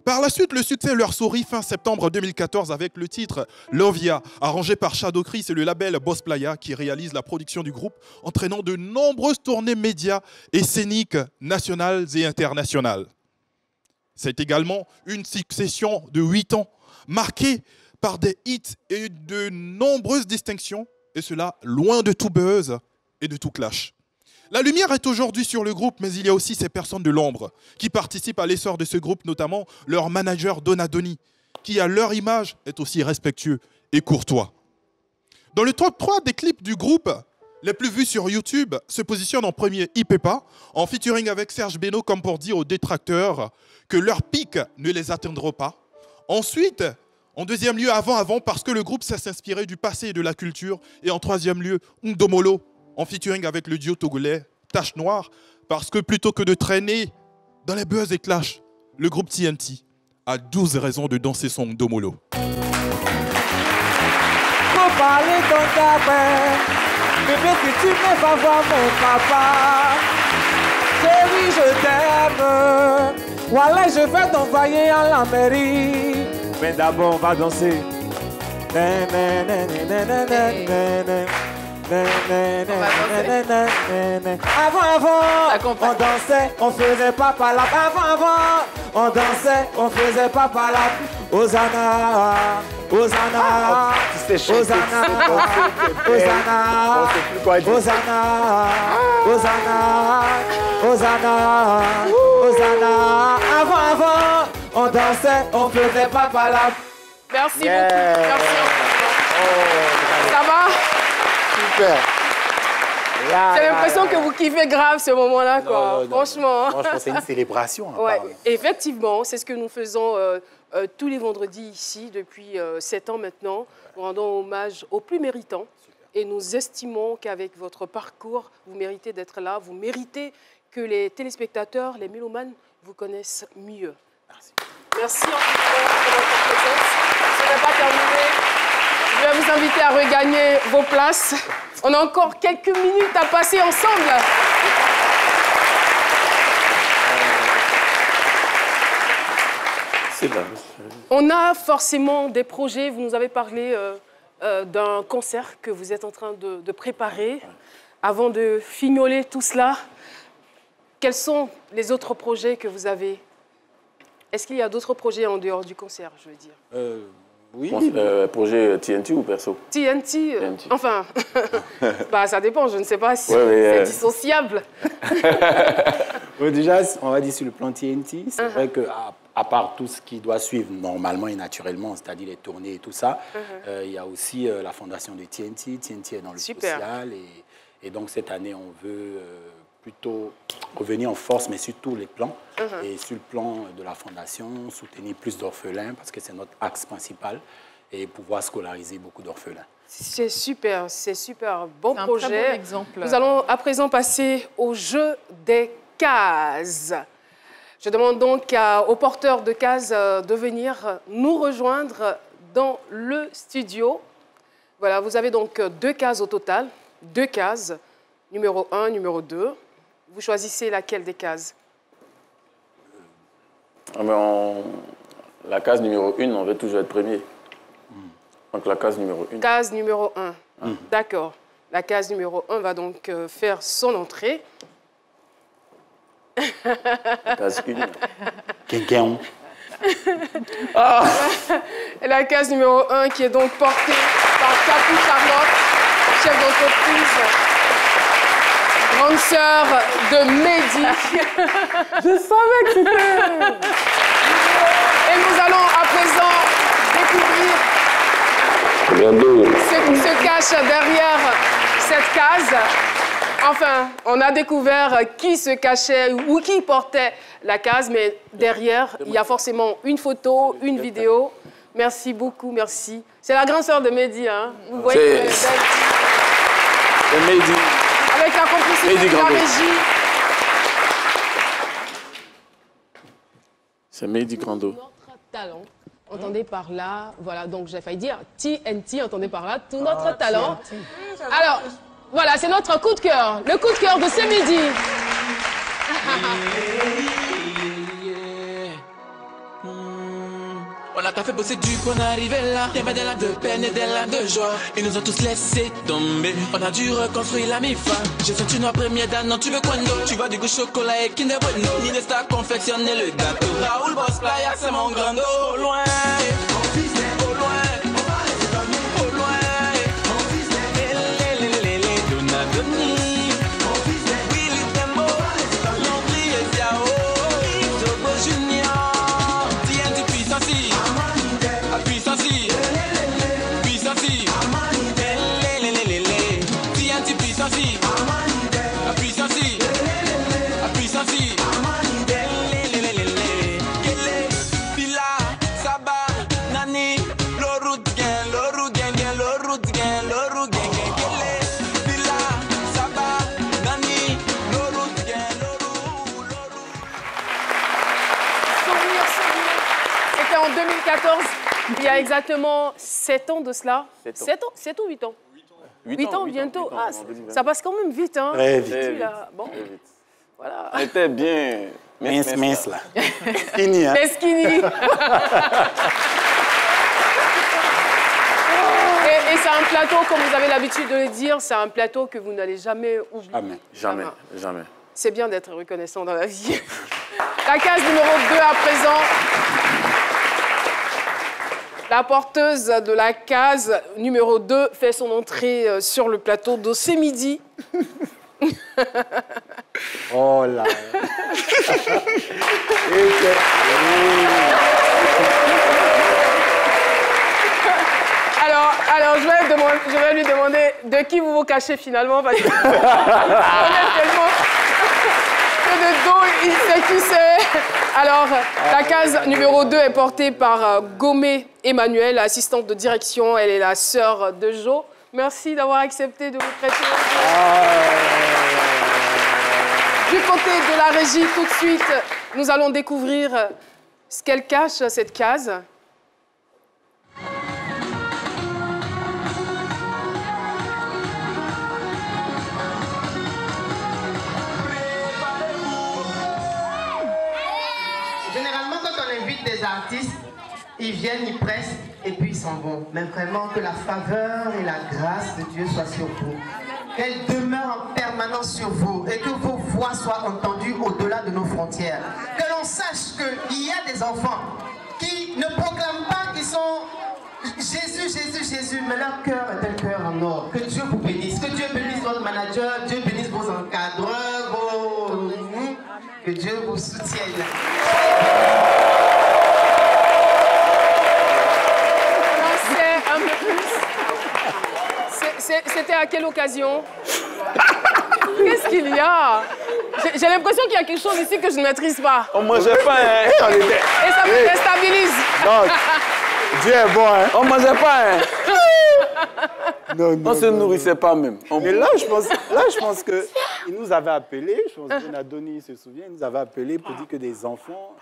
Par la suite, le succès leur sourit fin septembre 2014 avec le titre Lovia, arrangé par Shadow Chris et le label Boss Playa qui réalise la production du groupe, entraînant de nombreuses tournées médias et scéniques nationales et internationales. C'est également une succession de 8 ans, marquée par des hits et de nombreuses distinctions, et cela loin de tout buzz et de tout clash. La lumière est aujourd'hui sur le groupe, mais il y a aussi ces personnes de l'ombre qui participent à l'essor de ce groupe, notamment leur manager Donadoni, qui à leur image est aussi respectueux et courtois. Dans le top 3 des clips du groupe, les plus vus sur YouTube se positionnent en premier Ipepa, en featuring avec Serge Beno, comme pour dire aux détracteurs que leur pic ne les atteindra pas. Ensuite, En deuxième lieu, avant, parce que le groupe s'est inspiré du passé et de la culture. Et en troisième lieu, Ndomolo, en featuring avec le duo togolais Tache Noire, parce que plutôt que de traîner dans les buzz et clash, le groupe TNT a 12 raisons de danser son Ndomolo. Faut parler ton gamin, bébé que tu ne vas voir mon papa. Chérie, je t'aime. Voilà, je vais t'envoyer à la mairie. Mais d'abord, on va danser. Avant, on dansait, on faisait pas palap. Avant, on dansait, on faisait pas palap. Hosanna, Hosanna, Hosanna, Hosanna, Hosanna, Hosanna, Hosanna, Hosanna. Avant, on dansait, on faisait pas palap. Merci beaucoup. Merci. Ça va? Super. J'ai l'impression que vous kiffez grave ce moment-là, quoi. Non. Franchement. Franchement, c'est une célébration. Ouais. Effectivement, c'est ce que nous faisons tous les vendredis ici depuis 7 ans maintenant. Nous rendons hommage aux plus méritants. Et nous estimons qu'avec votre parcours, vous méritez d'être là. Vous méritez que les téléspectateurs, les mélomanes, vous connaissent mieux. Merci. Merci en tout cas pour votre présence. Ce n'est pas terminé. Je vais vous inviter à regagner vos places. On a encore quelques minutes à passer ensemble. C'est là. On a forcément des projets. Vous nous avez parlé d'un concert que vous êtes en train de préparer. Avant de fignoler tout cela, quels sont les autres projets que vous avez? Est-ce qu'il y a d'autres projets en dehors du concert, je veux dire? Oui. Projet TNT ou perso? TNT, enfin, bah, ça dépend, je ne sais pas si c'est dissociable. Bon, déjà, on va dire sur le plan TNT, c'est vrai qu'à part tout ce qui doit suivre normalement et naturellement, c'est-à-dire les tournées et tout ça, il y a aussi la fondation de TNT. TNT est dans le social et donc cette année, on veut plutôt revenir en force, mais sur tous les plans. Et sur le plan de la fondation, soutenir plus d'orphelins, parce que c'est notre axe principal, et pouvoir scolariser beaucoup d'orphelins. C'est super, bon projet. Très bon exemple. Nous allons à présent passer au jeu des cases. Je demande donc aux porteurs de cases de venir nous rejoindre dans le studio. Voilà, vous avez donc 2 cases au total, 2 cases, numéro 1, numéro 2. Vous choisissez laquelle des cases? La case numéro 1, on veut toujours être premier. Donc la case numéro 1. Case numéro 1. D'accord. La case numéro 1 va donc faire son entrée. La case 1. Quelqu'un. Et la case numéro 1 qui est donc portée par Capu Charlotte, chef d'entreprise, grande sœur de Mehdi. Je savais que c'était... Et nous allons à présent découvrir ce qui se cache derrière cette case. Enfin, on a découvert qui se cachait ou qui portait la case, mais derrière, il y a forcément une photo, une vidéo. Merci beaucoup, merci. C'est la grande sœur de Mehdi, hein. Vous voyez, c'est Mehdi. avec la complicité de la régie. C'est Mehdi Grando. Notre talent, entendez par là, voilà, donc j'ai failli dire TNT, entendez par là, tout notre talent. Alors, voilà, c'est notre coup de cœur, le coup de cœur de ce midi. On a pas fait bosser du qu'on est arrivé là. Y'avait des larmes de peine et des larmes de joie. Ils nous ont tous laissé tomber. On a dû reconstruire la MIFA. J'ai senti notre premier dan, non tu veux quoi d'autre? Tu vois du goût chocolat et Kinder Bueno. Ninesta confectionner le gâteau. Raoul Boss Playa c'est mon grand dos. Au loin, au loin, au loin. Donna Doni. Willy Tembo. Landry et Ziao. Togo Junior. TNT Puissance. C'était en 2014, il y a exactement 7 ans de cela. 7 ou 8 ans? 8 ans bientôt. Ah, ça passe quand même vite, hein? Très vite. Bon. Voilà. On était bien... Mince, là. Skinny, hein? Mais skinny. Et c'est un plateau, comme vous avez l'habitude de le dire, c'est un plateau que vous n'allez jamais oublier. Jamais. C'est bien d'être reconnaissant dans la vie. La case numéro 2 à présent. La porteuse de la case numéro 2 fait son entrée sur le plateau de ce midi. Oh là. Alors je vais lui demander de qui vous vous cachez finalement, parce que tellement que de dos, il sait qui c'est. Alors, la case numéro 2 est portée par Gomé Emmanuel, assistante de direction. Elle est la sœur de Jo. Merci d'avoir accepté de vous prêter au jeu. Du côté de la régie, tout de suite, nous allons découvrir ce qu'elle cache, cette case. Généralement, quand on invite des artistes, ils viennent, ils pressent et puis ils s'en vont. Mais vraiment que la faveur et la grâce de Dieu soient sur vous. Qu'elle demeure en permanence sur vous et que vos voix soient entendues au-delà de nos frontières. Que l'on sache qu'il y a des enfants qui ne proclament pas qu'ils sont Jésus, Jésus, Jésus, mais leur cœur est un cœur en or. Que Dieu vous bénisse. Que Dieu bénisse votre manager, Dieu bénisse vos encadreurs, que Dieu vous soutienne. C'était à quelle occasion? Qu'est-ce qu'il y a? J'ai l'impression qu'il y a quelque chose ici que je ne maîtrise pas. On mangeait pas, hein? Et ça me déstabilise. Non, Dieu est bon, hein? On mangeait pas, hein? Non, on se nourrissait pas même. Et là, je pense qu'il nous avait appelé, je pense que Nadoni se souvient, il nous avait appelé pour dire que des enfants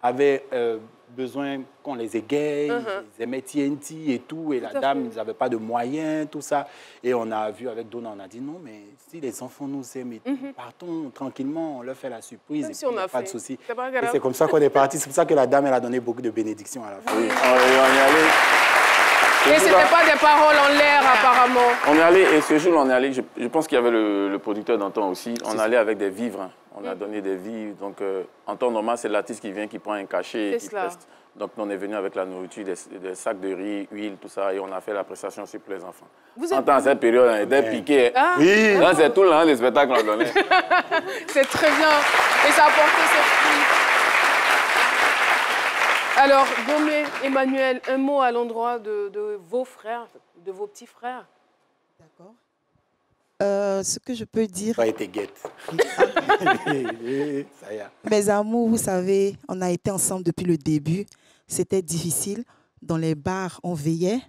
avaient besoin qu'on les égaye, ils aimaient TNT et tout, et la dame, ils n'avaient pas de moyens, tout ça. Et on a vu avec Donna, on a dit non, mais si les enfants nous aiment, partons tranquillement, on leur fait la surprise, et puis il n'y a pas de souci. Et c'est comme ça qu'on est parti, c'est pour ça que la dame, elle a donné beaucoup de bénédictions à la fin. Oui, on y allait. Et ce n'était pas des paroles en l'air, apparemment. On est allé, et ce jour, on est allé, je pense qu'il y avait le producteur d'Anton aussi, on allait avec des vivres, hein. On a donné des vivres. Donc, en temps normal, c'est l'artiste qui vient, qui prend un cachet et qui preste. Donc, on est venu avec la nourriture, des sacs de riz, huile, tout ça, et on a fait la prestation sur tous les enfants. En temps, cette période, on était piqués. Ah. Oui. C'est tout le temps des spectacles qu'on donnait. C'est très bien. Et ça a porté ses fruits. Alors, Gomé, Emmanuel, un mot à l'endroit de vos frères, de vos petits frères. D'accord. Ce que je peux dire... Ça a été guette. Mes amours, vous savez, on a été ensemble depuis le début. C'était difficile. Dans les bars, on veillait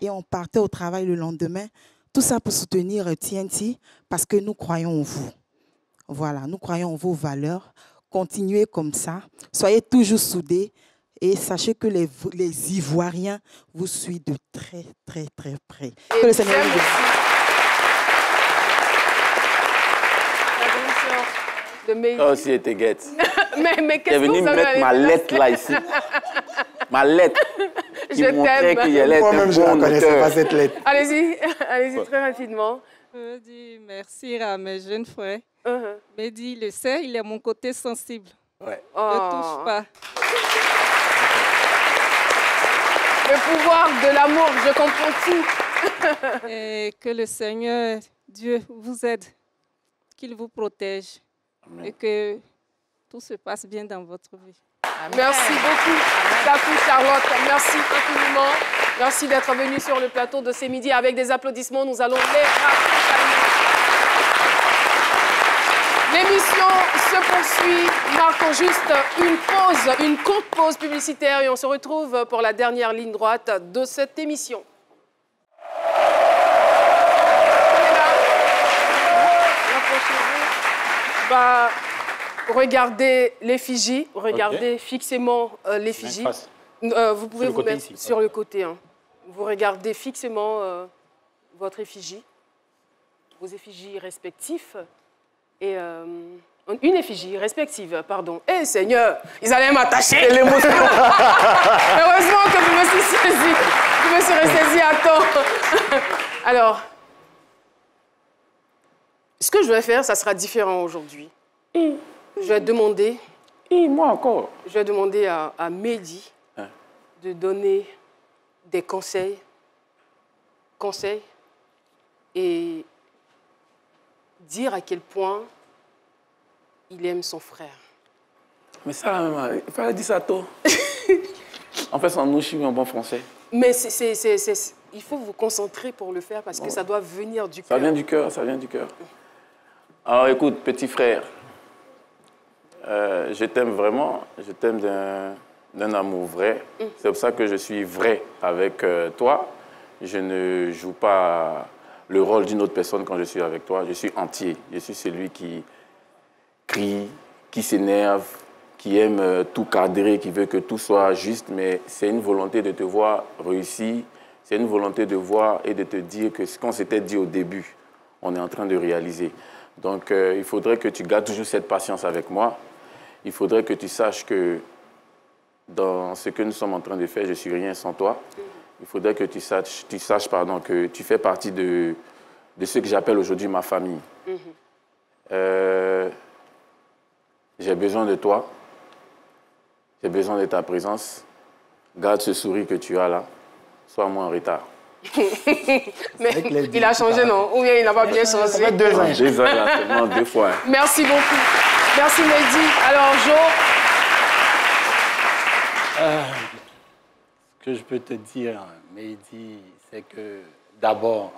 et on partait au travail le lendemain. Tout ça pour soutenir TNT parce que nous croyons en vous. Voilà, nous croyons en vos valeurs. Continuez comme ça. Soyez toujours soudés. Et sachez que les Ivoiriens vous suivent de très, très, très près. Que le Seigneur vous bénisse. Oh, si, elle était guette. mais qu'est-ce que vous avez mettre ma lettre là, ici. Ma lettre. Je t'aime. Moi-même, je ne connaissais pas cette lettre. Allez-y, très rapidement. Je dis merci à mes jeunes frères. Mehdi, il le sait, il est mon côté sensible. Ouais. Ne touche pas. Le pouvoir de l'amour, je comprends tout. Et que le Seigneur, Dieu, vous aide, qu'il vous protège. Amen. Et que tout se passe bien dans votre vie. Amen. Merci beaucoup, Tatou Charlotte. Merci infiniment. Merci d'être venu sur le plateau de ce midi. Avec des applaudissements, nous allons les rappeler. L'émission se poursuit, marquons juste une courte pause publicitaire et on se retrouve pour la dernière ligne droite de cette émission. regardez l'effigie, regardez fixément l'effigie. Vous pouvez vous mettre ici, sur le côté. Hein. Vous regardez fixément votre effigie, vos effigies respectives. Et une effigie respective, pardon. Eh Seigneur, ils allaient m'attacher. C'est l'émotion. Heureusement que je me suis saisie. Je me suis ressaisie à temps. Alors, ce que je vais faire, ça sera différent aujourd'hui. Je vais demander... moi encore. Je vais demander à Mehdi de donner des conseils. Et dire à quel point il aime son frère. Mais ça, il fallait dire ça tôt. En fait, c'est en nouchi en bon français. Mais il faut vous concentrer pour le faire parce que ça doit venir du cœur. Ça vient du cœur, ça vient du cœur. Alors écoute, petit frère, je t'aime vraiment, je t'aime d'un amour vrai. C'est pour ça que je suis vrai avec toi. Je ne joue pas le rôle d'une autre personne quand je suis avec toi. Je suis entier. Je suis celui qui crie, qui s'énerve, qui aime tout cadrer, qui veut que tout soit juste. Mais c'est une volonté de te voir réussir. C'est une volonté de voir et de te dire que ce qu'on s'était dit au début, on est en train de réaliser. Donc, il faudrait que tu gardes toujours cette patience avec moi. Il faudrait que tu saches que dans ce que nous sommes en train de faire, je ne suis rien sans toi. Il faudrait que tu saches que tu fais partie de ce que j'appelle aujourd'hui ma famille. J'ai besoin de toi. J'ai besoin de ta présence. Garde ce sourire que tu as là. Sois moins en retard. Mais il a changé, non? Ou bien il n'a pas bien changé? Ça fait 2 ans. 2 ans, là, seulement 2 fois. Merci beaucoup. Merci, Mehdi. Alors, Jo? Ce que je peux te dire, Mehdi, c'est que d'abord,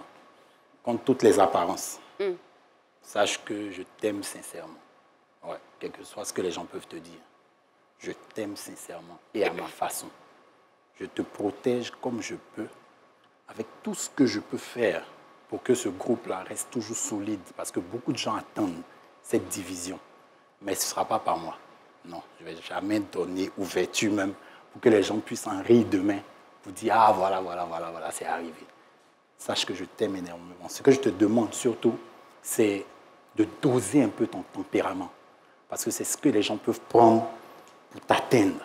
contre toutes les apparences, sache que je t'aime sincèrement. Ouais, quel que soit ce que les gens peuvent te dire. Je t'aime sincèrement et à ma façon. Je te protège comme je peux, avec tout ce que je peux faire pour que ce groupe-là reste toujours solide. Parce que beaucoup de gens attendent cette division. Mais ce ne sera pas par moi. Non, je ne vais jamais donner ouverture même pour que les gens puissent en rire demain, pour dire « Ah, voilà, c'est arrivé ». Sache que je t'aime énormément. Ce que je te demande surtout, c'est de doser un peu ton tempérament. Parce que c'est ce que les gens peuvent prendre pour t'atteindre.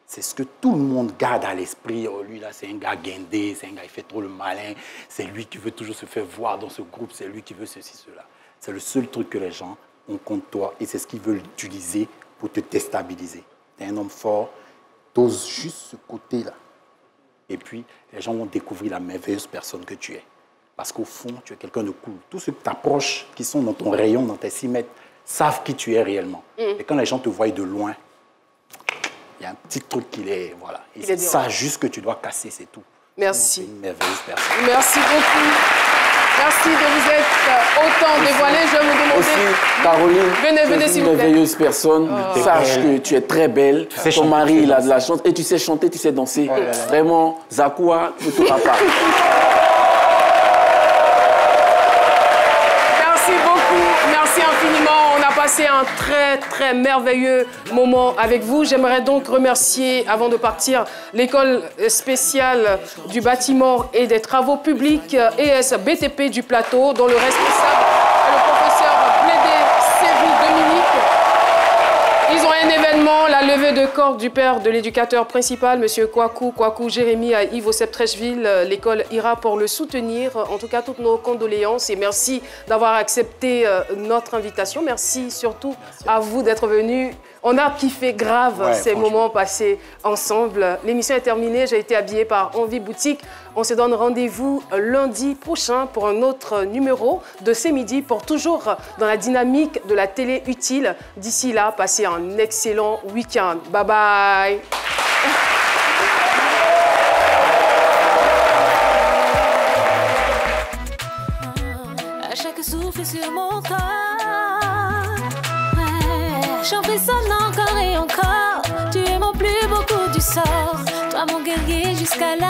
C'est ce que tout le monde garde à l'esprit. Oh, lui, là, c'est un gars guindé, c'est un gars qui fait trop le malin. C'est lui qui veut toujours se faire voir dans ce groupe. C'est lui qui veut ceci, cela. C'est le seul truc que les gens ont contre toi. Et c'est ce qu'ils veulent utiliser pour te déstabiliser. Tu es un homme fort. Dose juste ce côté-là. Et puis, les gens vont découvrir la merveilleuse personne que tu es. Parce qu'au fond, tu es quelqu'un de cool. Tous ceux qui t'approchent, qui sont dans ton rayon, dans tes 6 mètres, savent qui tu es réellement. Et quand les gens te voient de loin, il y a un petit truc qui est... Voilà. Et c'est ça juste que tu dois casser, c'est tout. Merci. C'est une merveilleuse personne. Merci beaucoup. Merci de vous être autant dévoilé. Je vais vous demander... Aussi, Caroline, venez s'il vous plaît. Une merveilleuse personne. Sache que tu es très belle. Ton mari, il a de la chance. Et tu sais chanter, tu sais danser. Vraiment, Zakua, ne te pas. Merci beaucoup. Merci infiniment. On a passé un très merveilleux moment avec vous. J'aimerais donc remercier, avant de partir, l'école spéciale du bâtiment et des travaux publics ES-BTP du Plateau, dont le responsable est le professeur Blédé Sévou Dominique. Ils ont un événement, la levée de corps du père de l'éducateur principal, M. Kwaku Jérémy à Yves au Septrècheville. L'école ira pour le soutenir. En tout cas, toutes nos condoléances et merci d'avoir accepté notre invitation. Merci surtout à vous d'être venus. On a kiffé grave ces moments passés ensemble. L'émission est terminée. J'ai été habillée par Envie Boutique. On se donne rendez-vous lundi prochain pour un autre numéro de C'est Midi pour toujours dans la dynamique de la télé utile. D'ici là, passez un excellent week-end. Bye bye. À chaque souffle sur mon corps, j'en frissonne encore et encore. Tu es mon plus beau coup du sort, toi mon guerrier jusqu'à la